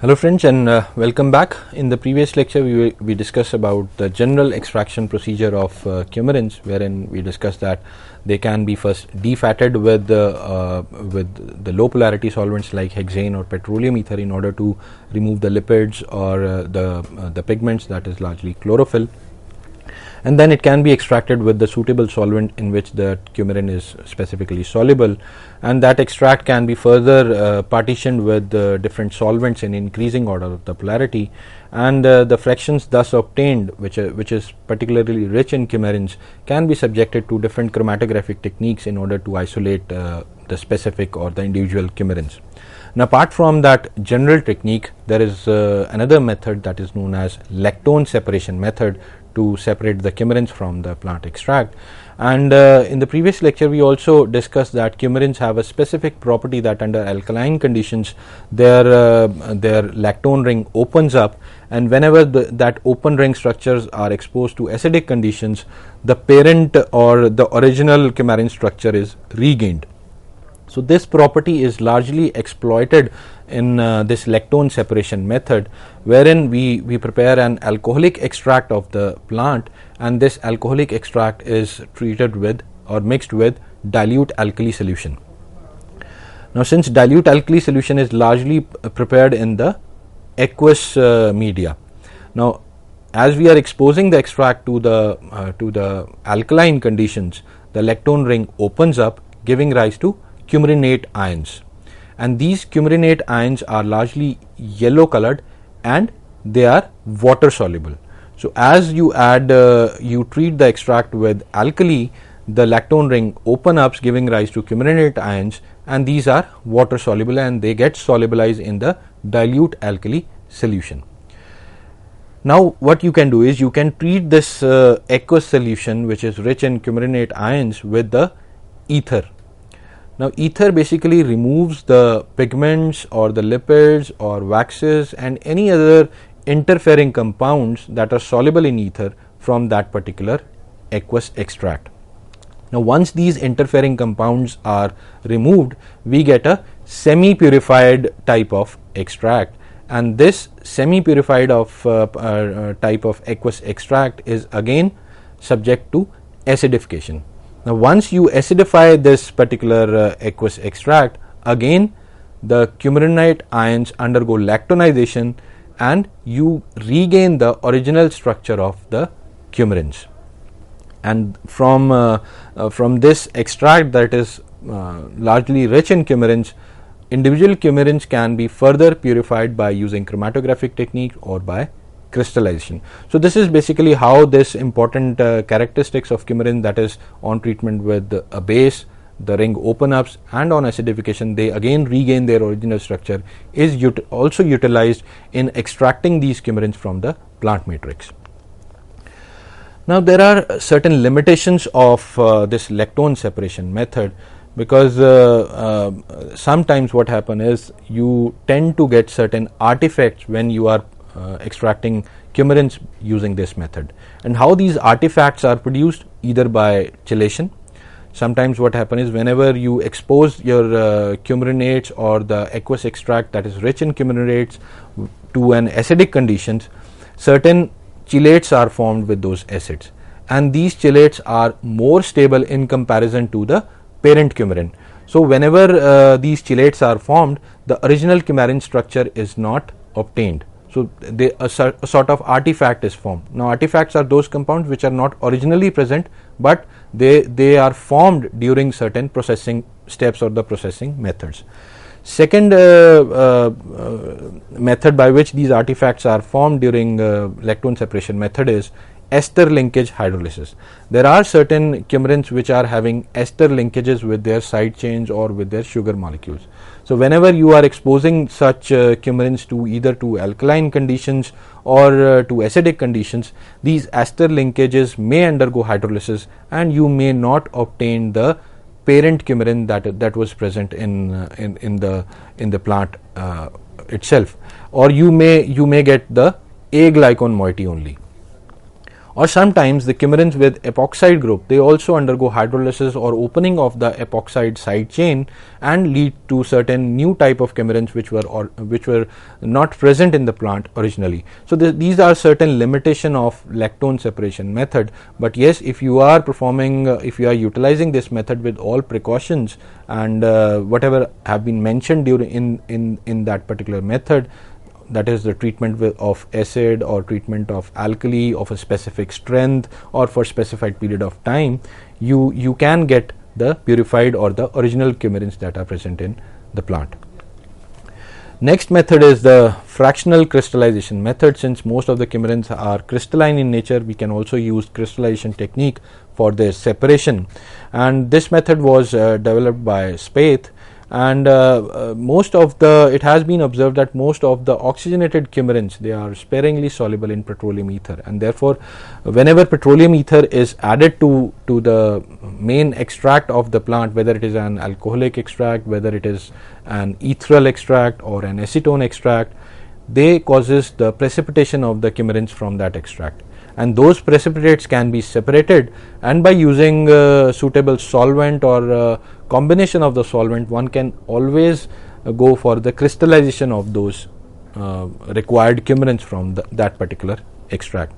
Hello friends, and welcome back. In the previous lecture we discussed about the general extraction procedure of coumarins, wherein we discussed that they can be first defatted with the low polarity solvents like hexane or petroleum ether in order to remove the lipids or the pigments, that is largely chlorophyll, and then it can be extracted with the suitable solvent in which the coumarin is specifically soluble, and that extract can be further partitioned with different solvents in increasing order of the polarity, and the fractions thus obtained, which is particularly rich in coumarins, can be subjected to different chromatographic techniques in order to isolate the specific or the individual coumarins. Now, apart from that general technique, there is another method that is known as lactone separation method to separate the coumarins from the plant extract. And in the previous lecture we also discussed that coumarins have a specific property that under alkaline conditions their lactone ring opens up, and whenever that open ring structures are exposed to acidic conditions, the parent or the original coumarin structure is regained. So this property is largely exploited in this lactone separation method, wherein we prepare an alcoholic extract of the plant, and this alcoholic extract is treated with or mixed with dilute alkali solution. Now, since dilute alkali solution is largely prepared in the aqueous media, now as we are exposing the extract to the alkaline conditions, the lactone ring opens up, giving rise to coumarinate ions, and these coumarinate ions are largely yellow colored and they are water soluble. So as you treat the extract with alkali, the lactone ring open up, giving rise to coumarinate ions, and these are water soluble and they get solubilized in the dilute alkali solution. Now what you can do is you can treat this aqueous solution, which is rich in coumarinate ions, with the ether. Now, ether basically removes the pigments or the lipids or waxes and any other interfering compounds that are soluble in ether from that particular aqueous extract. Now, once these interfering compounds are removed, we get a semi-purified type of extract, and this semi-purified type of aqueous extract is again subject to acidification. Now, once you acidify this particular aqueous extract, again the coumarinate ions undergo lactonization and you regain the original structure of the coumarins. And from this extract that is largely rich in coumarins, individual coumarins can be further purified by using chromatographic technique or by crystallization. So this is basically how this important characteristics of coumarin, that is on treatment with a base, the ring open ups, and on acidification they again regain their original structure, is also utilized in extracting these coumarins from the plant matrix. Now there are certain limitations of this lactone separation method, because sometimes what happens is you tend to get certain artifacts when you are extracting coumarins using this method. And how these artifacts are produced? Either by chelation. Sometimes what happens is whenever you expose your coumarinates or the aqueous extract that is rich in coumarinates to an acidic conditions, certain chelates are formed with those acids, and these chelates are more stable in comparison to the parent coumarin. So whenever these chelates are formed, the original coumarin structure is not obtained. So a sort of artifact is formed. Now artifacts are those compounds which are not originally present, but they are formed during certain processing steps or the processing methods. Second method by which these artifacts are formed during lactone separation method is ester linkage hydrolysis. There are certain coumarins which are having ester linkages with their side chains or with their sugar molecules. So whenever you are exposing such coumarins to either to alkaline conditions or to acidic conditions, these ester linkages may undergo hydrolysis and you may not obtain the parent coumarin that was present in the plant itself, or you may get the A glycone moiety only. Or sometimes the coumarins with epoxide group, they also undergo hydrolysis or opening of the epoxide side chain and lead to certain new type of coumarins which were not present in the plant originally. So these are certain limitation of lactone separation method. But yes, if you are utilizing this method with all precautions and whatever have been mentioned during in that particular method, that is the treatment of acid or treatment of alkali of a specific strength or for specified period of time, you can get the purified or the original coumarins that are present in the plant. Next method is the fractional crystallization method. Since most of the coumarins are crystalline in nature, we can also use crystallization technique for their separation, and this method was developed by Spaeth. And it has been observed that most of the oxygenated coumarins, they are sparingly soluble in petroleum ether, and therefore whenever petroleum ether is added to the main extract of the plant, whether it is an alcoholic extract, whether it is an ethereal extract or an acetone extract, they causes the precipitation of the coumarins from that extract, and those precipitates can be separated, and by using suitable solvent or combination of the solvent, one can always go for the crystallization of those required coumarins from that particular extract.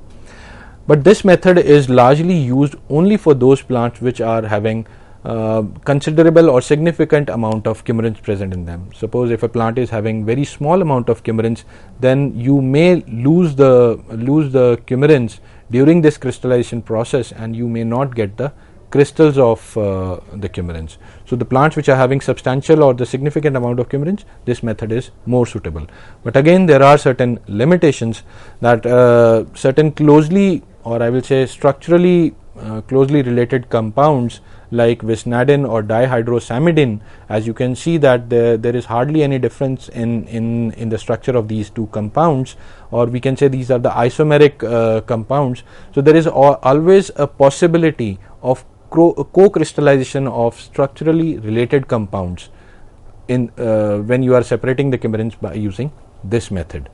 But this method is largely used only for those plants which are having considerable or significant amount of coumarins present in them. Suppose if a plant is having very small amount of coumarins, then you may lose the coumarins during this crystallization process, and you may not get the crystals of the coumarins. So the plants which are having substantial or the significant amount of coumarins, this method is more suitable. But again, there are certain limitations that certain closely, or I will say structurally closely related compounds like visnadin or dihydrosamidin, as you can see that there is hardly any difference in the structure of these two compounds, or we can say these are the isomeric compounds. So there is always a possibility of co-crystallization of structurally related compounds in when you are separating the coumarins by using this method.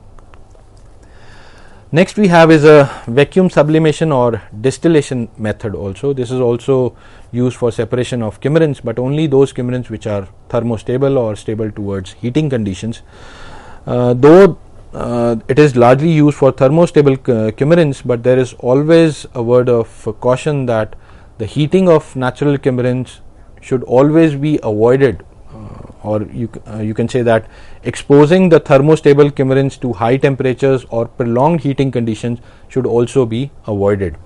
Next we have is a vacuum sublimation or distillation method also. This is also used for separation of coumarins, but only those coumarins which are thermostable or stable towards heating conditions. Though it is largely used for thermostable coumarins, but there is always a word of caution that the heating of natural coumarins should always be avoided, or you can say that exposing the thermostable coumarins to high temperatures or prolonged heating conditions should also be avoided,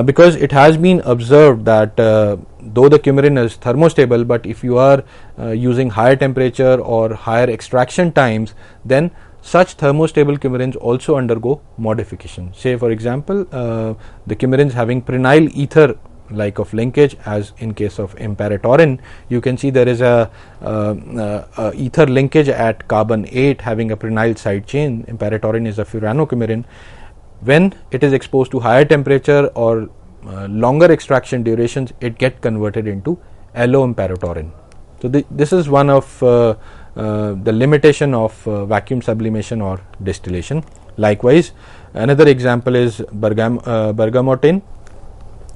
because it has been observed that though the coumarin is thermostable, but if you are using higher temperature or higher extraction times, then such thermostable coumarins also undergo modification. Say for example, the coumarins having prenyl ether like of linkage, as in case of imparatorin, you can see there is a ether linkage at carbon 8 having a prenyl side chain. Imparatorin is a furanocoumarin. When it is exposed to higher temperature or longer extraction durations, it gets converted into alloimparatorin. So this is one of the limitation of vacuum sublimation or distillation. Likewise, another example is bergamotin.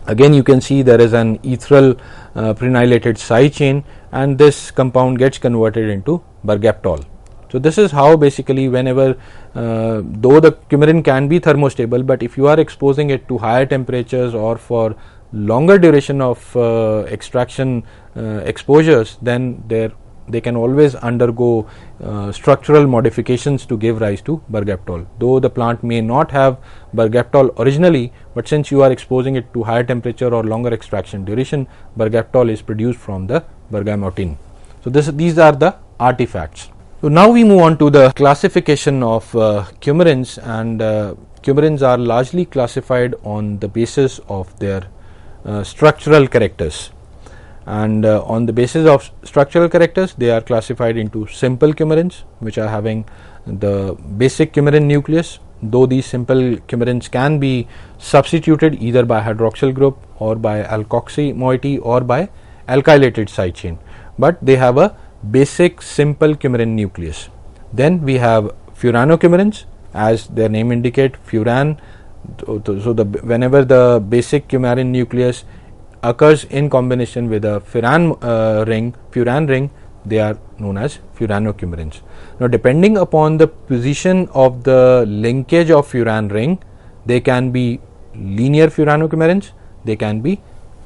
Again, you can see there is an ethereal prenylated side chain, and this compound gets converted into bergaptol. So this is how basically whenever though the coumarin can be thermostable, but if you are exposing it to higher temperatures or for longer duration of extraction exposures, then they can always undergo structural modifications to give rise to bergaptol. Though the plant may not have bergaptol originally, but since you are exposing it to higher temperature or longer extraction duration, bergaptol is produced from the bergamotin. So these are the artifacts. So now we move on to the classification of coumarins, and coumarins are largely classified on the basis of their structural characters. And on the basis of structural characters, they are classified into simple coumarins, which are having the basic coumarin nucleus, though these simple coumarins can be substituted either by hydroxyl group or by alkoxy moiety or by alkylated side chain, but they have a basic simple coumarin nucleus. Then we have furanocoumarins, as their name indicate, furan Whenever the basic coumarin nucleus occurs in combination with a furan ring, they are known as furanocoumarins. Now, depending upon the position of the linkage of furan ring, they can be linear furanocoumarins, they can be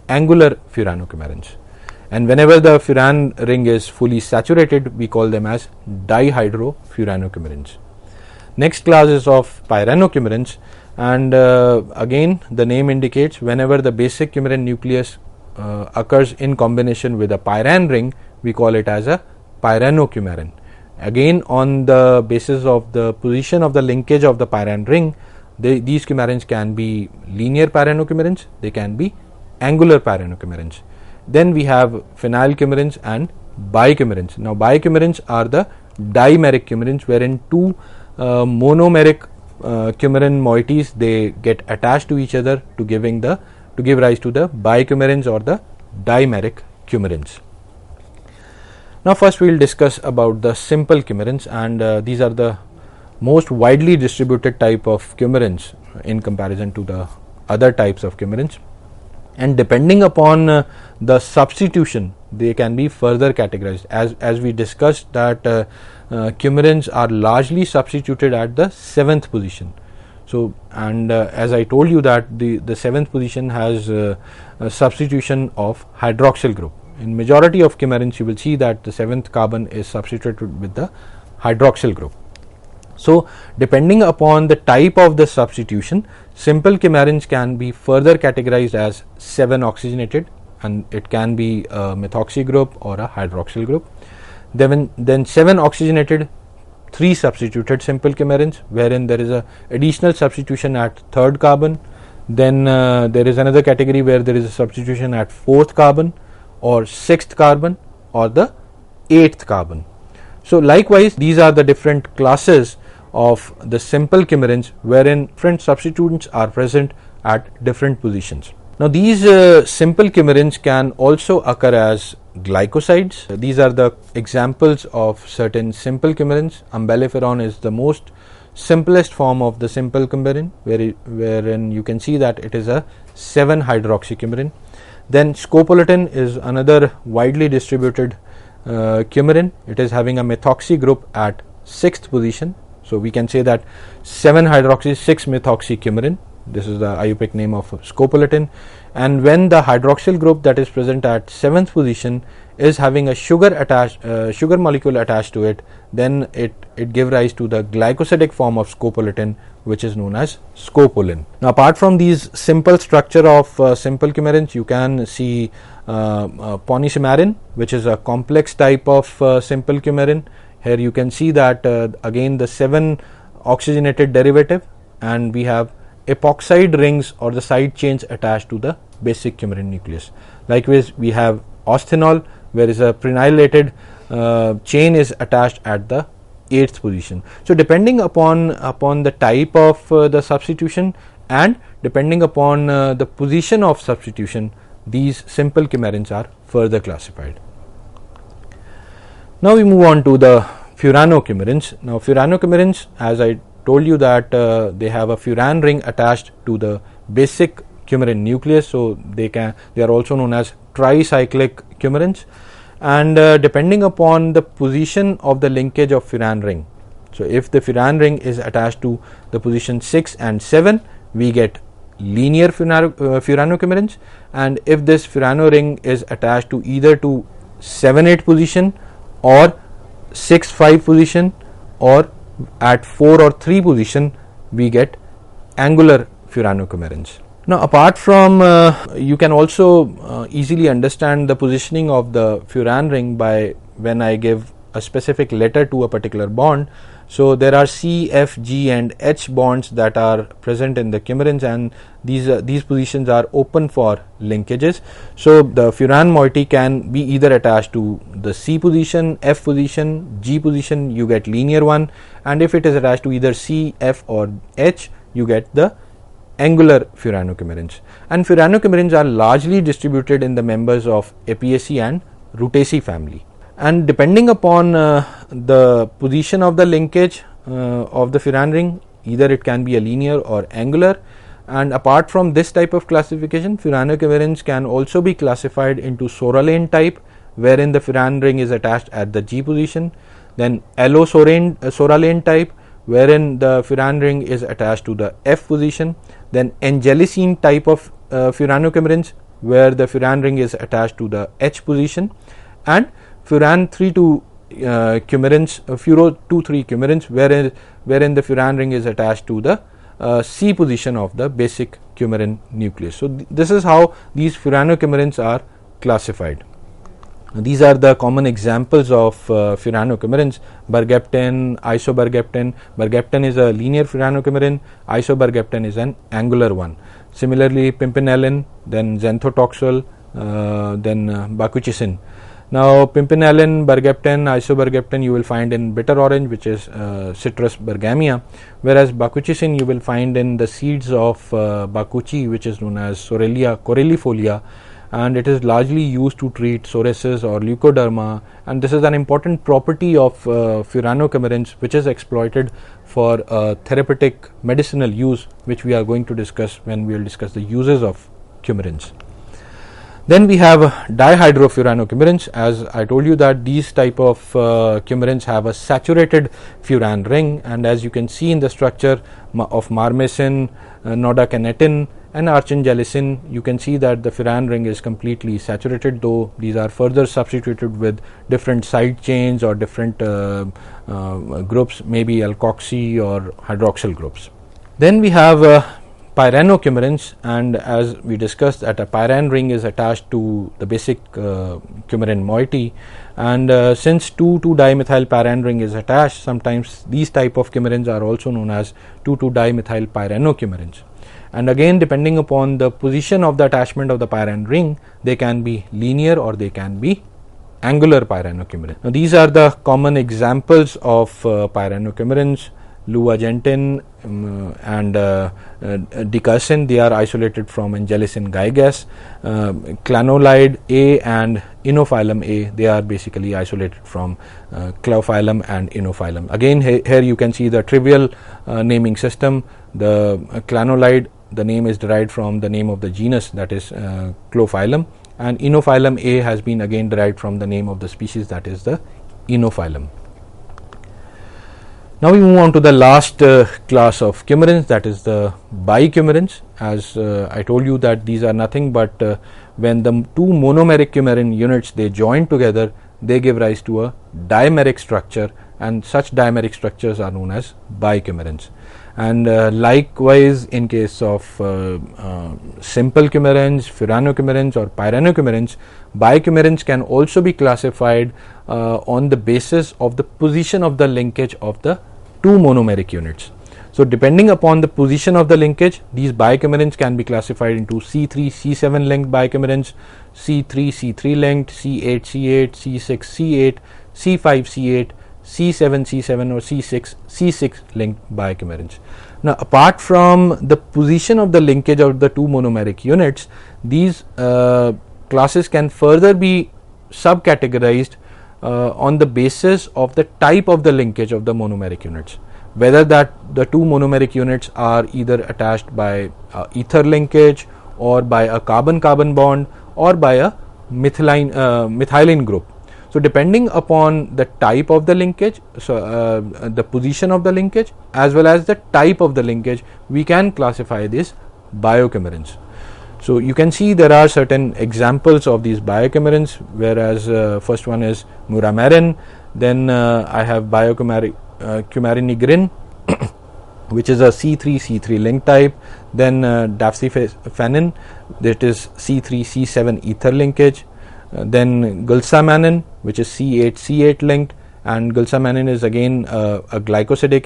angular furanocoumarins. And whenever the furan ring is fully saturated, we call them as dihydrofuranocoumarins. Next class is of pyranocoumarins, and again the name indicates whenever the basic coumarin nucleus occurs in combination with a pyran ring, we call it as a pyranocoumarin. Again, on the basis of the position of the linkage of the pyran ring, these coumarins can be linear pyranocoumarins, they can be angular pyranocoumarins. Then we have phenylcoumarins and bicoumarins. Now, bicoumarins are the dimeric coumarins, wherein two monomeric coumarin moieties, they get attached to each other to give rise to the bicoumarins or the dimeric coumarins. Now, first we will discuss about the simple coumarins, and these are the most widely distributed type of coumarins in comparison to the other types of coumarins. And depending upon the substitution, they can be further categorized. As we discussed that coumarins are largely substituted at the 7th position. So, and as I told you that the 7th position has a substitution of hydroxyl group. In majority of coumarins, you will see that the 7th carbon is substituted with the hydroxyl group. So, depending upon the type of the substitution, simple coumarins can be further categorized as 7 oxygenated, and it can be a methoxy group or a hydroxyl group. Then 7 oxygenated, 3 substituted simple coumarins, wherein there is a additional substitution at 3rd carbon. Then there is another category where there is a substitution at 4th carbon or 6th carbon or the 8th carbon. So, likewise, these are the different classes of the simple coumarins, wherein different substituents are present at different positions. Now, these simple coumarins can also occur as glycosides. These are the examples of certain simple coumarins. Umbelliferon is the most simplest form of the simple coumarin, wherein you can see that it is a 7-hydroxycoumarin. Then scopolamine is another widely distributed coumarin. It is having a methoxy group at 6th position. So, we can say that 7-hydroxy 6-methoxy coumarin. This is the IUPAC name of scopolamine. And when the hydroxyl group that is present at 7th position is having a sugar molecule attached to it, then it gives rise to the glycosidic form of scopolamine, which is known as scopoline. Now, apart from these simple structure of simple coumarins, you can see ponicimarin, which is a complex type of simple coumarin. Here you can see that again the 7 oxygenated derivative, and we have epoxide rings or the side chains attached to the basic coumarin nucleus. Likewise, we have osthenol, where is a prenylated chain is attached at the 8th position. So, depending upon the type of the substitution and depending upon the position of substitution, these simple coumarins are further classified. Now, we move on to the furanocoumarins. Now, furanocoumarins, as I told you that they have a furan ring attached to the basic coumarin nucleus, so they are also known as tricyclic coumarins, and depending upon the position of the linkage of furan ring. So, if the furan ring is attached to the position 6 and 7, we get linear furanocoumarins, and if this furano ring is attached to either to 7-8 position or 6-5 position or at 4 or 3 position, we get angular furanocoumarins. Now, apart from you can also easily understand the positioning of the furan ring by when I give a specific letter to a particular bond. So, there are C, F, G and H bonds that are present in the coumarins, and these positions are open for linkages. So, the furan moiety can be either attached to the C position, F position, G position, you get linear one, and if it is attached to either C, F or H, you get the angular furanocoumarins. And furanocoumarins are largely distributed in the members of Apiaceae and Rutaceae family. And depending upon the position of the linkage of the furan ring, either it can be a linear or angular, And apart from this type of classification, furanocoumarins can also be classified into soralane type, wherein the furan ring is attached at the G position, then allosoralane type, wherein the furan ring is attached to the F position, then angelicine type of furanocoumarins, where the furan ring is attached to the H position, and furan 3,2 coumarins, furo 2,3 coumarins, wherein the furan ring is attached to the C position of the basic coumarin nucleus. So this is how these furanocoumarins are classified. These are the common examples of furanocoumarins: bergeptin, isobergeptin. Bergeptin is a linear furanocoumarin, isobergeptin is an angular one. Similarly, pimpinellin, then xanthotoxol, then bakuchisin. Now, pimpinellin, bergeptin, isobergeptin you will find in bitter orange, which is Citrus bergamia, whereas bakuchisin you will find in the seeds of bakuchi, which is known as Sorelia corallifolia, and it is largely used to treat psoriasis or leukoderma, and this is an important property of furanocoumarins which is exploited for therapeutic medicinal use, which we are going to discuss when we will discuss the uses of coumarins. Then we have dihydrofuranocoumarins. As I told you that these type of coumarins have a saturated furan ring, and as you can see in the structure of marmesin, nodacanetin and archingelicin, you can see that the furan ring is completely saturated, though these are further substituted with different side chains or different groups, maybe alkoxy or hydroxyl groups. Then we have pyranocoumarins, and as we discussed that a pyran ring is attached to the basic coumarin moiety, and since 2,2-dimethyl pyran ring is attached, sometimes these type of coumarins are also known as 2,2-dimethyl pyranocoumarins. And again, depending upon the position of the attachment of the pyran ring, they can be linear or they can be angular pyranocoumarin. Now these are the common examples of pyranocoumarins: luagentin and dicacin. They are isolated from angelicin gygas. Clanolide A and inophilum A, they are basically isolated from clavophilum and inophilum. Again, here you can see the trivial naming system. The clanolide, the name is derived from the name of the genus, that is clavophilum, and inophilum A has been again derived from the name of the species, that is the inophilum. Now we move on to the last class of coumarins, that is the bicoumarins. As I told you that these are nothing but when the two monomeric coumarin units they join together, they give rise to a dimeric structure, and such dimeric structures are known as bicoumarins. And likewise, in case of simple coumarins, furanocoumarins or pyranocoumarins, bicoumarins can also be classified on the basis of the position of the linkage of the two monomeric units. So depending upon the position of the linkage, these bicoumarins can be classified into C3 C7 linked bicoumarins, C3 C3 linked, C8 C8, C6 C8, C5 C8, C7 C7 or C6 C6 linked bicoumarins. Now apart from the position of the linkage of the two monomeric units, these classes can further be subcategorized on the basis of the type of the linkage of the monomeric units, whether that the two monomeric units are either attached by ether linkage or by a carbon-carbon bond or by a methylene group. So depending upon the type of the linkage, so the position of the linkage as well as the type of the linkage, we can classify these biocoumarins. So you can see there are certain examples of these biocoumarins, whereas first one is muramarin, then I have coumarinigrin which is a C3 C3 link type, then dapsifenin, that is C3 C7 ether linkage, then gulsamanin, which is C8 C8 linked, and gulsamanin is again a glycosidic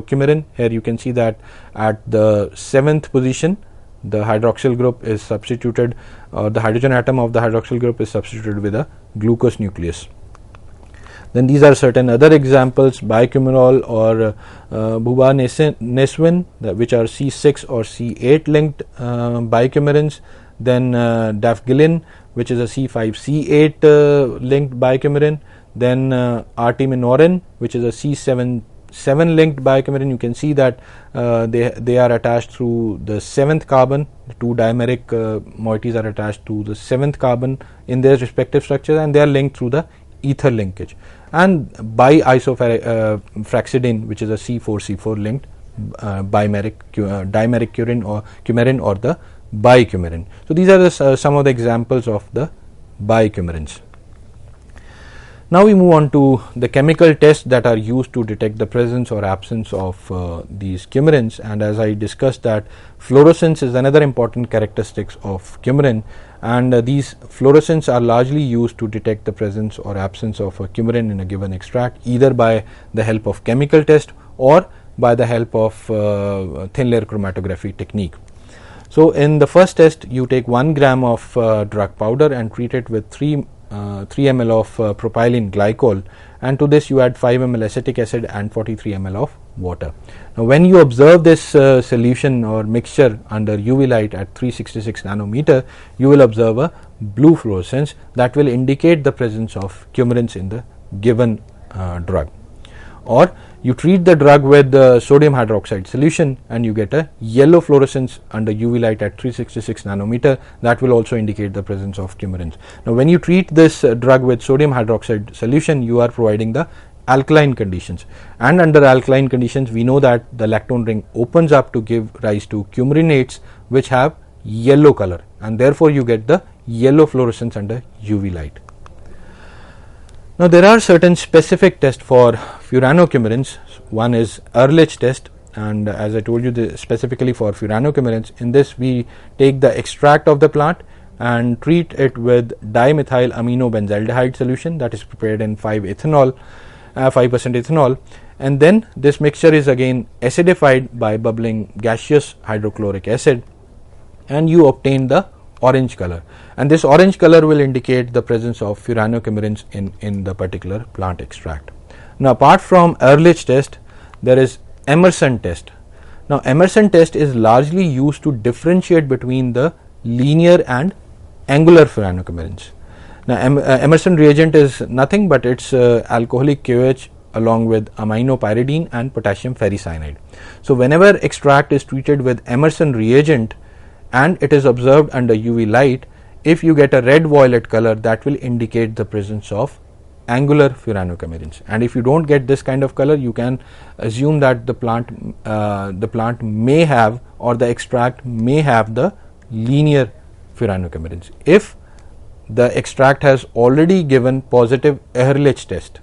coumarin. Here you can see that at the 7th position the hydroxyl group is substituted, or the hydrogen atom of the hydroxyl group is substituted with a glucose nucleus. Then these are certain other examples: bicoumarol or bubaneswin, which are C6 or C8 linked bicoumarins, then dafgilin, which is a C5 C8 linked bicoumarin, then artiminorin, which is a C7 7 linked biochümerin, you can see that they are attached through the 7th carbon. The 2 dimeric moieties are attached to the 7th carbon in their respective structures, and they are linked through the ether linkage. And bi-isofraxidine, which is a C4C4 linked dimeric coumarin or the bicoumarin. So these are some of the examples of the bicoumarins. Now we move on to the chemical tests that are used to detect the presence or absence of these coumarins. And as I discussed, that fluorescence is another important characteristics of coumarin, and these fluorescents are largely used to detect the presence or absence of a coumarin in a given extract, either by the help of chemical test or by the help of thin layer chromatography technique. So in the first test, you take 1 gram of drug powder and treat it with 3 ml of propylene glycol, and to this you add 5 ml acetic acid and 43 ml of water. Now when you observe this solution or mixture under UV light at 366 nanometer, you will observe a blue fluorescence that will indicate the presence of coumarins in the given drug. Or you treat the drug with the sodium hydroxide solution and you get a yellow fluorescence under UV light at 366 nanometer, that will also indicate the presence of coumarins. Now when you treat this drug with sodium hydroxide solution, you are providing the alkaline conditions, and under alkaline conditions we know that the lactone ring opens up to give rise to coumarinates which have yellow color, and therefore you get the yellow fluorescence under UV light. Now there are certain specific tests for furanocoumarins. One is Ehrlich test, and as I told you, specifically for furanocoumarins, in this we take the extract of the plant and treat it with dimethyl aminobenzaldehyde solution that is prepared in 5% ethanol, and then this mixture is again acidified by bubbling gaseous hydrochloric acid, and you obtain the orange color, and this orange color will indicate the presence of furanocoumarins in the particular plant extract. Now apart from Ehrlich test, there is Emerson test. Now Emerson test is largely used to differentiate between the linear and angular furanocoumarins. Now Emerson reagent is nothing but it's alcoholic KOH along with aminopyridine and potassium ferricyanide. So whenever extract is treated with Emerson reagent and it is observed under UV light, if you get a red violet color, that will indicate the presence of angular furanocoumarins, and if you don't get this kind of color, you can assume that the plant may have, or the extract may have, the linear furanocoumarins. If the extract has already given positive Ehrlich test,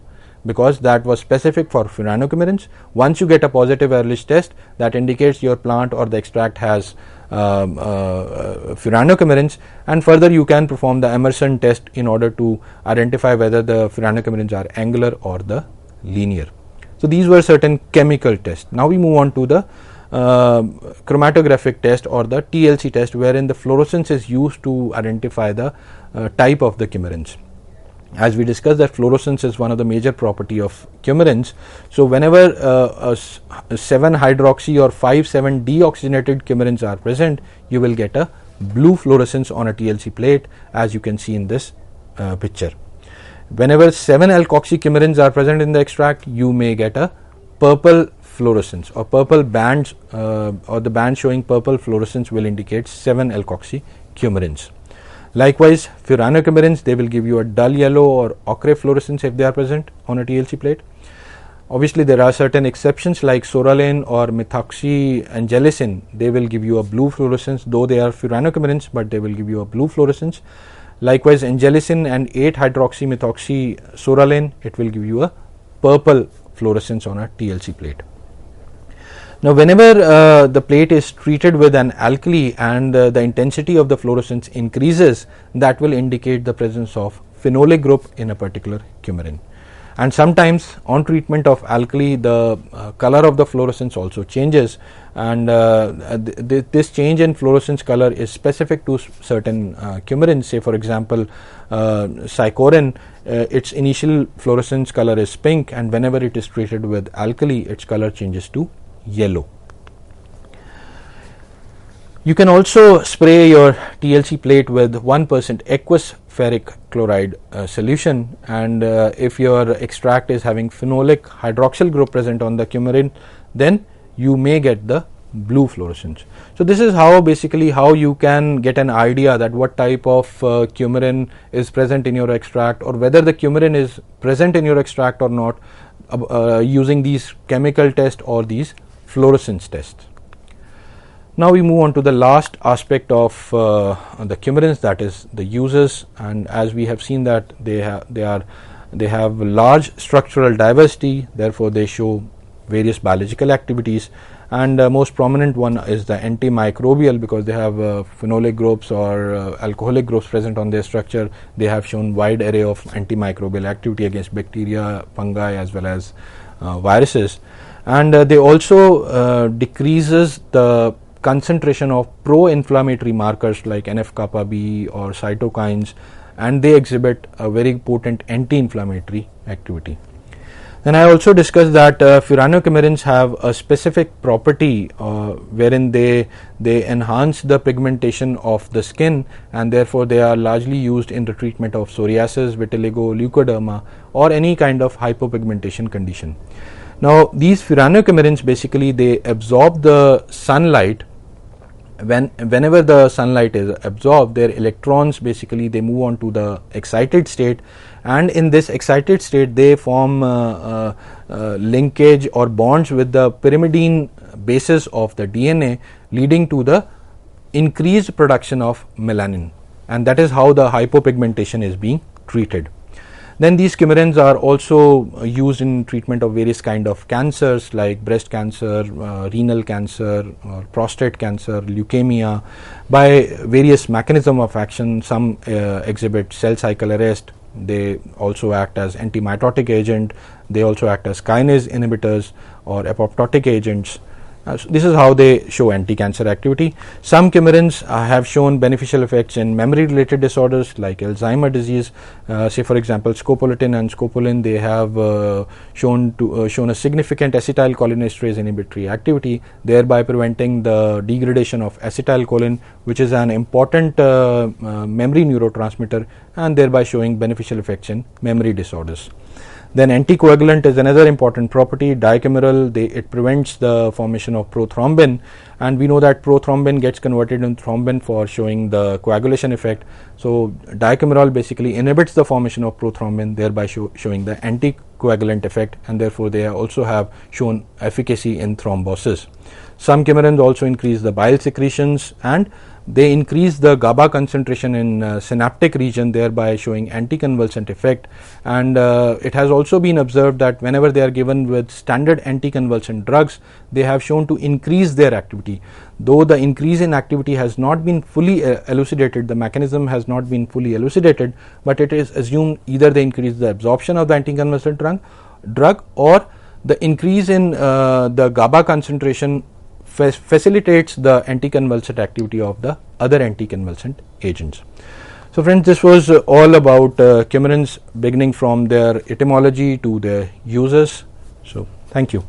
because that was specific for furanocoumarins, once you get a positive Ehrlich test, that indicates your plant or the extract has furanocoumarins, and further you can perform the Emerson test in order to identify whether the furanocoumarins are angular or the linear. So these were certain chemical tests. Now we move on to the chromatographic test or the TLC test, wherein the fluorescence is used to identify the type of the coumarins. As we discussed, that fluorescence is one of the major property of coumarins. So whenever 7-hydroxy or 5,7-deoxygenated coumarins are present, you will get a blue fluorescence on a TLC plate, as you can see in this picture. Whenever 7-alkoxy coumarins are present in the extract, you may get a purple fluorescence, or purple bands, or the band showing purple fluorescence will indicate 7-alkoxy coumarins. Likewise, furanocoumarins, they will give you a dull yellow or ochre fluorescence if they are present on a TLC plate. Obviously, there are certain exceptions like soralin or methoxyangelicin. They will give you a blue fluorescence, though they are furanocoumarins, but they will give you a blue fluorescence. Likewise, angelicin and 8-hydroxymethoxysoralin, it will give you a purple fluorescence on a TLC plate. Now whenever the plate is treated with an alkali and the intensity of the fluorescence increases, that will indicate the presence of phenolic group in a particular coumarin. And sometimes on treatment of alkali, the color of the fluorescence also changes, and this change in fluorescence color is specific to certain coumarins. Say for example, cycorin, its initial fluorescence color is pink, and whenever it is treated with alkali, its color changes to yellow. You can also spray your TLC plate with 1% aqueous ferric chloride solution, and if your extract is having phenolic hydroxyl group present on the coumarin, then you may get the blue fluorescence. So this is how basically how you can get an idea that what type of coumarin is present in your extract, or whether the coumarin is present in your extract or not, using these chemical tests or these fluorescence tests. Now we move on to the last aspect of the coumarins, that is the uses, and as we have seen that they have large structural diversity, therefore they show various biological activities, and most prominent one is the antimicrobial, because they have phenolic groups or alcoholic groups present on their structure. They have shown wide array of antimicrobial activity against bacteria, fungi as well as viruses, and they also decreases the concentration of pro-inflammatory markers like NF-kappa B or cytokines, and they exhibit a very potent anti-inflammatory activity. Then I also discussed that furanocoumarins have a specific property wherein they enhance the pigmentation of the skin, and therefore they are largely used in the treatment of psoriasis, vitiligo, leukoderma, or any kind of hypopigmentation condition. Now these furanocoumarins basically they absorb the sunlight. Whenever the sunlight is absorbed, their electrons basically they move on to the excited state, and in this excited state they form linkage or bonds with the pyrimidine bases of the DNA, leading to the increased production of melanin, and that is how the hypopigmentation is being treated. Then these coumarins are also used in treatment of various kind of cancers like breast cancer, renal cancer, or prostate cancer, leukemia, by various mechanism of action. Some exhibit cell cycle arrest. They also act as antimitotic agent. They also act as kinase inhibitors or apoptotic agents. So this is how they show anti-cancer activity. Some coumarins have shown beneficial effects in memory-related disorders like Alzheimer's disease. Say for example, scopolamine and scopolamine, they have shown a significant acetylcholinesterase inhibitory activity, thereby preventing the degradation of acetylcholine, which is an important memory neurotransmitter, and thereby showing beneficial effects in memory disorders. Then anticoagulant is another important property. Dicoumarol, it prevents the formation of prothrombin, and we know that prothrombin gets converted into thrombin for showing the coagulation effect. So dicoumarol basically inhibits the formation of prothrombin, thereby showing the anticoagulant effect, and therefore they also have shown efficacy in thrombosis. Some coumarins also increase the bile secretions, and they increase the GABA concentration in synaptic region, thereby showing anticonvulsant effect. And it has also been observed that whenever they are given with standard anticonvulsant drugs, they have shown to increase their activity. Though the increase in activity has not been fully elucidated, the mechanism has not been fully elucidated, but it is assumed either they increase the absorption of the anticonvulsant drug, or the increase in the GABA concentration facilitates the anticonvulsant activity of the other anticonvulsant agents. So friends, this was all about coumarins, beginning from their etymology to their uses. So thank you.